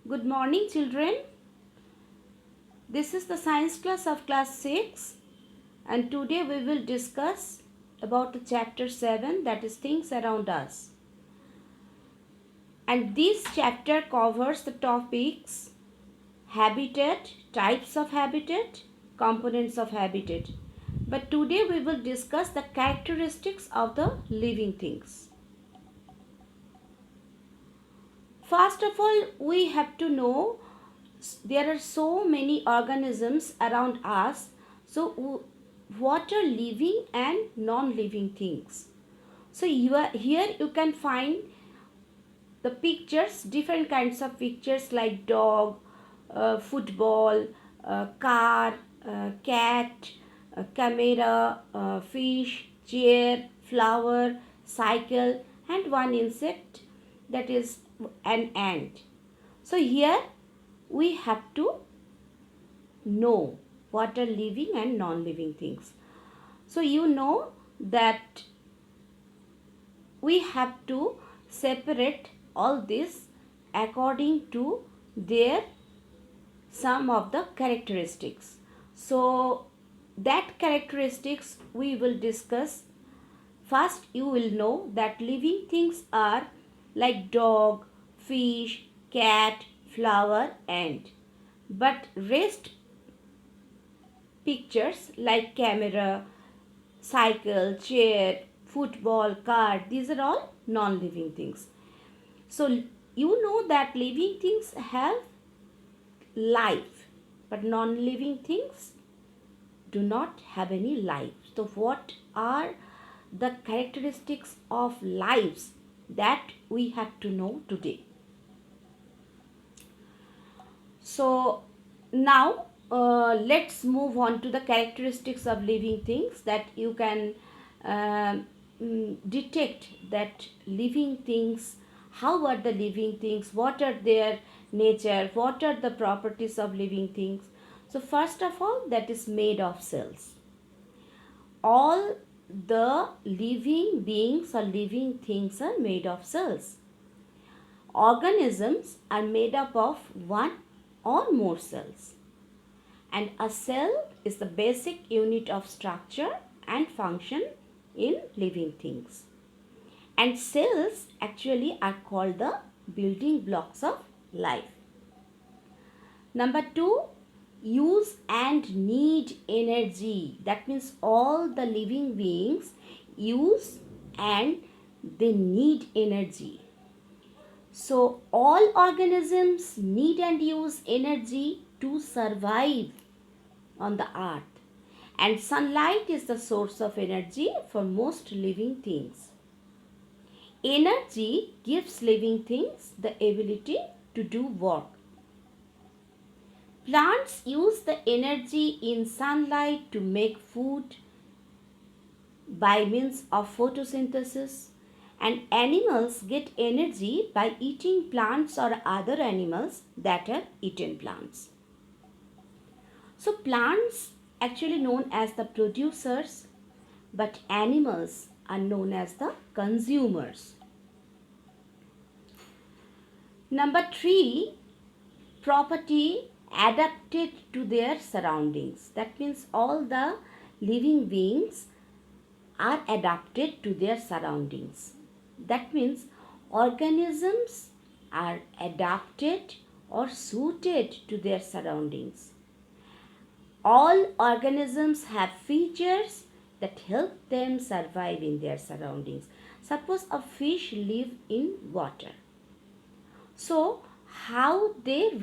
Good morning, children. This is the science class of class 6, and today we will discuss about the chapter 7, that is things around us. And this chapter covers the topics habitat, types of habitat, components of habitat. But today we will discuss the characteristics of the living things. First of all, we have to know there are so many organisms around us. So what are living and non-living things? So here you can find the pictures, different kinds of pictures like dog, football, car, cat, camera, fish, chair, flower, cycle, and one insect, that is an ant. So here we have to know what are living and non-living things. So you know that we have to separate all this according to their some of the characteristics. So that characteristics we will discuss. First, you will know that living things are like dog, fish, cat, flower, ant. But rest pictures like camera, cycle, chair, football, car, these are all non-living things. So you know that living things have life, but non-living things do not have any life. So what are the characteristics of lives that we have to know today? So now let's move on to the characteristics of living things that you can detect that living things, how are the living things, what are their nature, what are the properties of living things. So first of all, that is made of cells. All the living beings or living things are made of cells. Organisms are made up of one or more cells, and a cell is the basic unit of structure and function in living things. And cells actually are called the building blocks of life. Number 2, use and need energy. That means all the living beings use and they need energy. So all organisms need and use energy to survive on the earth, and sunlight is the source of energy for most living things. Energy gives living things the ability to do work. Plants use the energy in sunlight to make food by means of photosynthesis, and animals get energy by eating plants or other animals that have eaten plants. So plants actually known as the producers, but animals are known as the consumers. Number 3, property adapted to their surroundings. That means all the living beings are adapted to their surroundings. That means organisms are adapted or suited to their surroundings. All organisms have features that help them survive in their surroundings. Suppose a fish live in water. So how they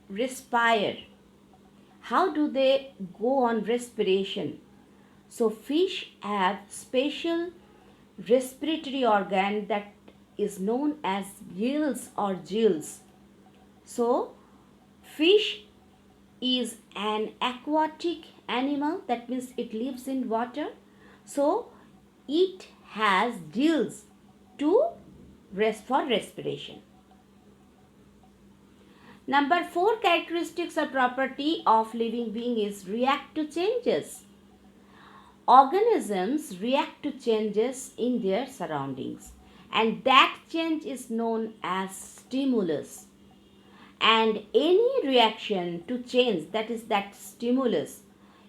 respire, how do they go on respiration? So fish have special respiratory organ that is known as gills or gills. So fish is an aquatic animal, that means it lives in water. So it has gills to for respiration. Number 4 characteristics or property of living being is react to changes. Organisms react to changes in their surroundings, and that change is known as stimulus. And any reaction to change, that is that stimulus,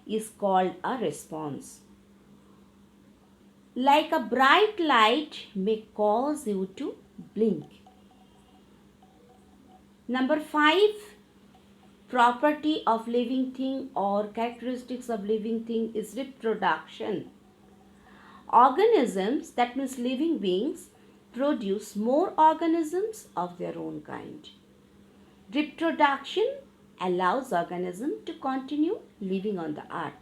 is called a response. Like a bright light may cause you to blink. Number 5, property of living thing or characteristics of living thing is reproduction. Organisms, that means living beings, produce more organisms of their own kind. Reproduction allows organism to continue living on the earth.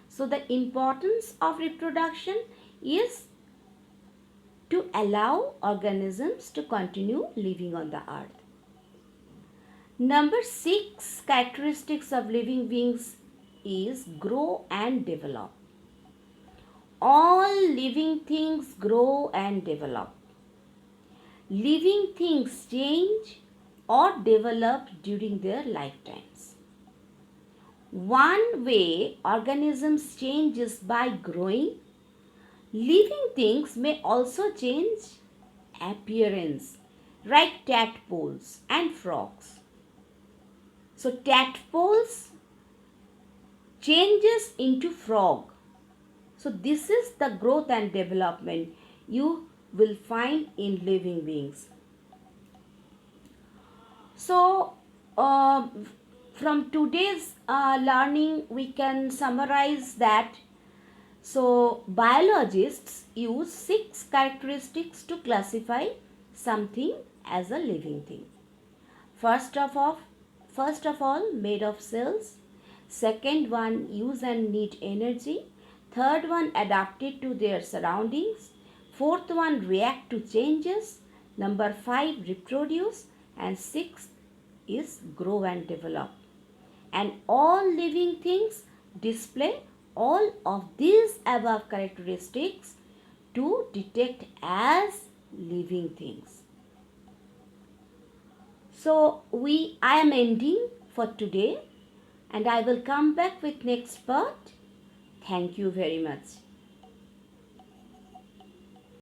So the importance of reproduction is to allow organisms to continue living on the earth. Number 6 characteristics of living beings is grow and develop. All living things grow and develop. Living things change or develop during their lifetimes. One way organisms change is by growing. Living things may also change appearance, like tadpoles and frogs. So tadpoles changes into frog. So this is the growth and development you will find in living beings. So from today's learning we can summarize that. So biologists use 6 characteristics to classify something as a living thing. First of all, made of cells. Second one, use and need energy. Third one, adapted to their surroundings. Fourth one, react to changes. Number 5, reproduce. And sixth is grow and develop. And all living things display all of these above characteristics to detect as living things. So I am ending for today, and I will come back with next part. Thank you very much.